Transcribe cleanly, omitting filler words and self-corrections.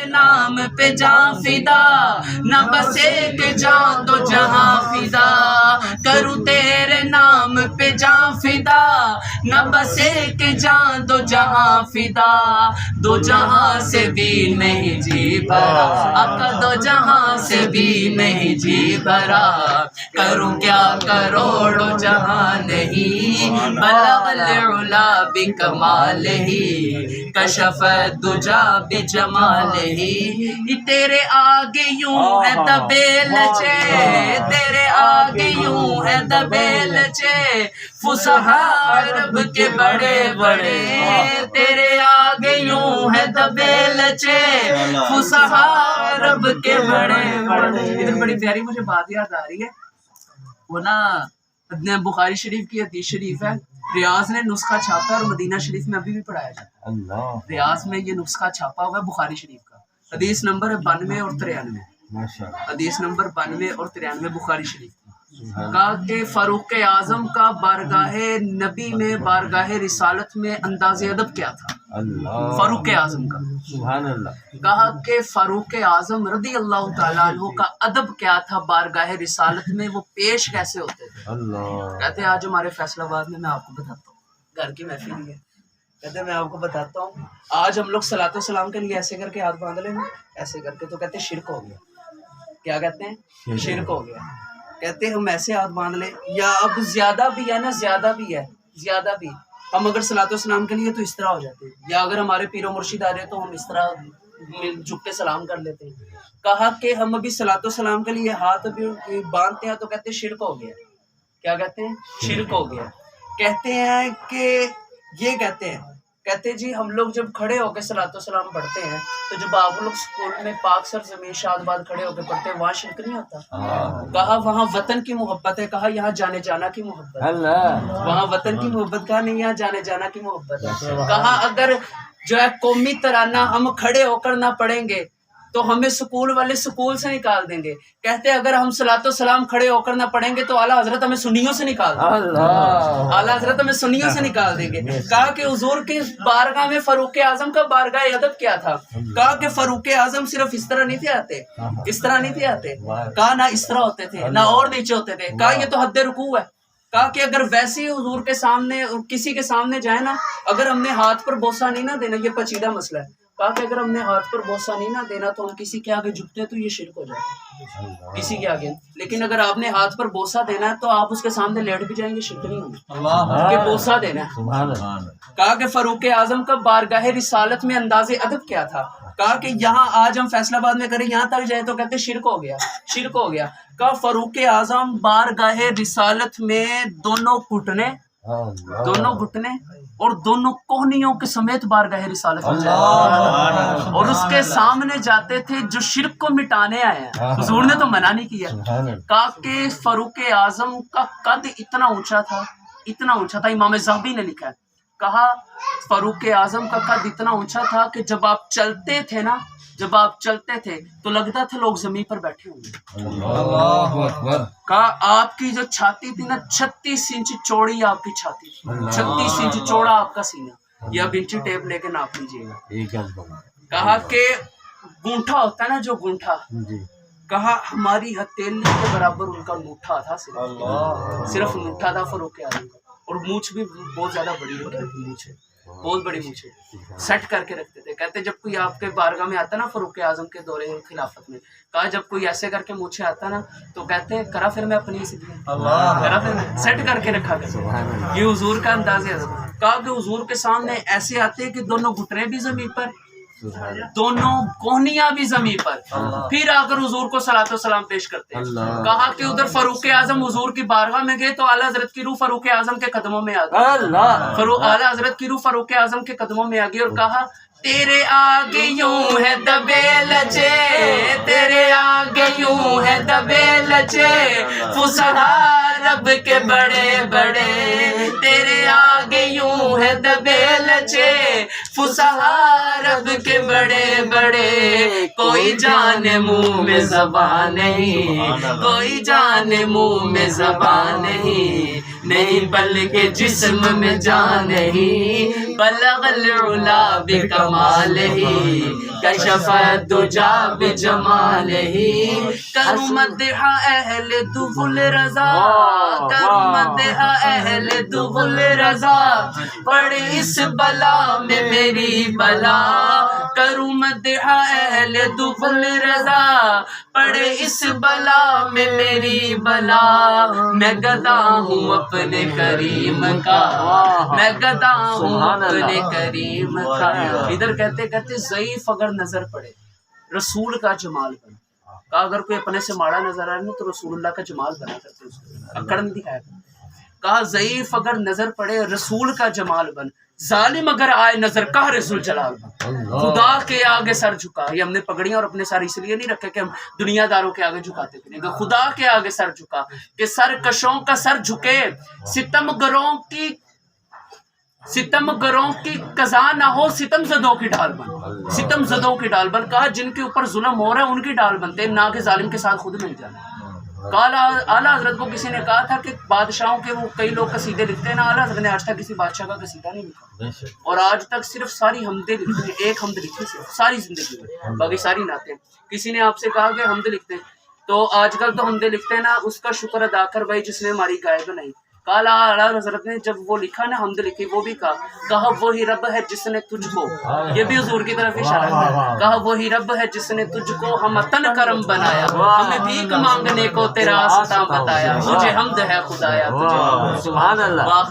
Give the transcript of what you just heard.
نام پہ جان فدا، نہ بس ایک جان دو جہاں فدا، کروں تیرے نام پہ جان فدا، نہ بس ایک جان دو جہاں فدا، دو جہاں سے بھی نہیں جی بھرا، آقا دو جہاں سے بھی نہیں جی بھرا، کروں کیا کروڑوں جہاں نہیں، بلغ العلا بکمالہ، کشف الدجا بجمالہ، تیرے آگے یوں ہے دبے لچے، تیرے آگے یوں ہے دبے لچے، فصحاء عرب کے بڑے بڑے، تیرے آگے یوں ہے دبے لچے، فصحاء عرب کے بڑے بڑے۔ ادھر بڑی پیاری مجھے بات یاد آ رہی ہے، وہ نا بخاری شریف کی حدیث شریف ہے، ریاض نے نسخہ چھاپا اور مدینہ شریف میں ابھی بھی پڑھایا جاتا ہے۔ ریاض میں یہ نسخہ چھاپا ہوا ہے بخاری شریف کا، حدیث نمبر ہے 92 اور 93، حدیث نمبر 92 اور 93 بخاری شریف کی۔ کہا کہ فاروق اعظم کا بارگاہ نبی میں، بارگاہ رسالت میں انداز ادب کیا تھا؟ فاروق اعظم کا، سبحان اللہ۔ کہا کہ فاروق اعظم رضی اللہ تعالیٰ عنہ کا ادب کیا تھا بارگاہ رسالت میں، وہ پیش کیسے ہوتے تھے؟ کہتے ہیں آج ہمارے فیصل آباد میں، میں آپ کو بتاتا ہوں، گھر کی محفل ہے، کہتے ہیں میں آپ کو بتاتا ہوں، آج ہم لوگ صلاۃ و سلام کے لیے ایسے کر کے ہاتھ باندھ لیں نا، ایسے کر کے، تو کہتے ہیں شرک ہو گیا۔ کیا کہتے ہیں؟ شرک ہو گیا۔ کہتے ہیں ہم ایسے ہاتھ باندھ لیں، یا اب زیادہ بھی ہے نا، زیادہ بھی ہے، زیادہ بھی، ہم اگر صلاۃ و سلام کے لیے تو اس طرح ہو جاتے ہیں، یا اگر ہمارے پیر و مرشد آ رہے تو ہم اس طرح جھک کے سلام کر لیتے ہیں۔ کہا کہ ہم ابھی صلاۃ و سلام کے لیے ہاتھ ابھی باندھتے ہیں تو کہتے ہیں شرک ہو گیا۔ کیا کہتے ہیں؟ شرک ہو گیا۔ کہتے ہیں کہ یہ کہتے ہیں جی ہم لوگ جب کھڑے ہو کے صلاۃ و سلام پڑھتے ہیں تو جب آپ لوگ اسکول میں پاک سرزمین شاد باد کھڑے ہو کے پڑھتے ہیں، وہاں شرک نہیں ہوتا؟ کہا وہاں وطن کی محبت ہے، کہا یہاں جانے جانا کی محبت ہے۔ وہاں وطن کی محبت کا نہیں، یہاں جانے جانا کی محبت ہے۔ کہا اگر جو ہے قومی ترانہ ہم کھڑے ہو کر نہ پڑھیں گے تو ہمیں سکول والے سکول سے نکال دیں گے۔ کہتے ہیں اگر ہم صلاۃ و سلام کھڑے ہو کر نہ پڑھیں گے تو اعلیٰ حضرت ہمیں سنیوں سے نکال دیں گے، اعلیٰ حضرت ہمیں سنیوں سے نکال دیں گے۔ کہا کہ حضور کے بارگاہ میں فاروق اعظم کا بارگاہ ادب کیا تھا؟ کہا کہ فاروق اعظم صرف اس طرح نہیں تھے آتے، اس طرح نہیں تھے آتے، کہا نہ اس طرح ہوتے تھے نہ اور نیچے ہوتے تھے، کہا یہ تو حد رکوع ہے۔ کہا کہ اگر ویسے ہی حضور کے سامنے کسی کے سامنے جائے نا، اگر ہم نے ہاتھ پر بوسہ نہیں نہ دینا، یہ پیچیدہ مسئلہ ہے، کہا کہ اگر ہم نے ہاتھ پر بوسہ نہیں نہ دینا تو ہم کسی کے آگے جھکتے ہیں تو یہ شرک ہو جاتا ہے کسی کے آگے، لیکن اگر آپ نے ہاتھ پر بوسہ دینا ہے تو آپ اس کے سامنے لیٹ بھی جائیں گے، شرک نہیں ہوگا کہ بوسہ دینا ہے۔ کہا کہ فاروق اعظم کا بارگاہ رسالت میں انداز ادب کیا تھا؟ کہا کہ یہاں آج ہم فیصل آباد میں کریں، یہاں تک جائیں تو کہتے شرک ہو گیا، شرک ہو گیا۔ کہا فاروق اعظم بارگاہ رسالت میں دونوں گھٹنے اور دونوں کوہنیوں کے سمیت بارگاہ رسالت میں جاتے اور اس کے سامنے جاتے تھے جو شرک کو مٹانے آئے ہیں، حضور نے تو منع نہیں کیا۔ کہا کہ فاروق اعظم کا قد اتنا اونچا تھا، امام ذہبی نے لکھا ہے، کہا فاروق اعظم کا قد اتنا اونچا تھا کہ جب آپ چلتے تھے تو لگتا تھا لوگ زمین پر بیٹھے ہوں گے۔ کہا آپ کی جو چھاتی تھی نا، 36 انچ چوڑی آپ کی چھاتی تھی، 36 انچ چوڑا آپ کا سینہ، یہ اب انچی ٹیپ لے کے ناپ لیجیے گا۔ کہا کہ گونٹھا ہوتا ہے نا، جو گونٹھا، کہا ہماری ہتھیلی کے برابر ان کا انگوٹھا تھا، صرف انگوٹھا تھا فاروق اعظم کا، اور مونچھ بھی بہت زیادہ بڑی ہوتی تھی، مونچھ بہت بڑی مونچھ سیٹ کر کے رکھتے تھے۔ کہتے جب کوئی آپ کے بارگاہ میں آتا نا فاروق اعظم کے دورے خلافت میں، کہا جب کوئی ایسے کر کے مونچھے آتا نا تو کہتے کرا پھر میں اپنی کرا پھر سیٹ کر کے رکھا کر، یہ حضور کا انداز ہے۔ کہا کہ حضور کے سامنے ایسے آتے کہ دونوں گھٹنے بھی زمین پر، دونوں کوہنیاں بھی زمین پر، پھر آ کر حضور کو صلاۃ و سلام پیش کرتے ہیں۔ کہا کہ ادھر فاروق اعظم حضور کی بارگاہ میں گئے تو اعلیٰ حضرت کی روح فاروق اعظم کے قدموں میں آ گئی، اعلیٰ حضرت کی روح فاروق اعظم کے قدموں میں آ گئی اور کہا تیرے آگے یوں ہے دبے لچے، تیرے آگے یوں ہے دبے لچے، فصحاء رب کے بڑے بڑے، تیرے آگے یوں ہے دبے لچے فصحا رب کے بڑے بڑے، کوئی جان منہ میں زبان نہیں، کوئی جان منہ میں زبان نہیں، نہیں بلکہ جسم میں جان نہیں، بلغ العلا بکمالہ، کشف الدجا بجمالہ، کرو مدح اہل دغل رضا، کرو مدح اہل دغل رضا، پڑے اس بلا میں میری بلا، کرو مدح اہل دغل رضا، پڑے اس بلا میں میری بلا، میں گدا ہوں اپنے کریم کا، میں گدا ہوں اپنے کریم کا۔ ادھر کہتے کہتے ضعیف اگر نظر پڑے رسول کا جمال بنا، کہا اگر کوئی اپنے سے ماڑا نظر آئے نا تو رسول اللہ کا جمال بنا کرتے اس کو، اکڑ نہیں دکھایا کرتے۔ کہا ضعیف اگر نظر پڑے رسول کا جمال بن، ظالم اگر آئے نظر قہر ذوالجلال بن، خدا کے آگے سر جھکا۔ یہ ہم نے پگڑیاں اور اپنے سر اس لیے نہیں رکھے کہ ہم دنیا داروں کے آگے جھکاتے پھریں گے، خدا کے آگے سر جھکا کہ سر کشوں کا سر جھکے، ستم گروں کی قضا نہ ہو، ستم زدوں کی ڈھال بن، ستم زدوں کی ڈھال بن۔ کہا جن کے اوپر ظلم ہو رہا ہے ان کی ڈھال بنتے، نہ کہ ظالم کے ساتھ خود مل جانا۔ اعلیٰ حضرت کو کسی نے کہا تھا کہ بادشاہوں کے وہ کئی لوگ قصیدے لکھتے ہیں نا، اعلیٰ حضرت نے آج تک کسی بادشاہ کا قصیدہ نہیں لکھا، اور آج تک صرف ساری حمدیں لکھتے ہیں، ایک حمد لکھی صرف ساری زندگی میں، باقی ساری نعتیں۔ کسی نے آپ سے کہا کہ حمد لکھتے ہیں، تو آج کل تو حمدیں لکھتے ہیں نا، اس کا شکر ادا کر بھائی جس نے ہماری گائے بنائی۔ کالا اعلیٰ حضرت نے جب وہ لکھا نا حمد لکھی، وہ بھی کہا وہی رب ہے جس نے تجھ کو، یہ بھی حضور کی طرف اشارہ ہے، کہا وہی رب ہے جس نے تجھ کو ہم تن کرم بنایا، ہمیں بھیک مانگنے کو تیرا راستہ بتایا، تجھے حمد ہے خدایا، تجھے سبحان اللہ۔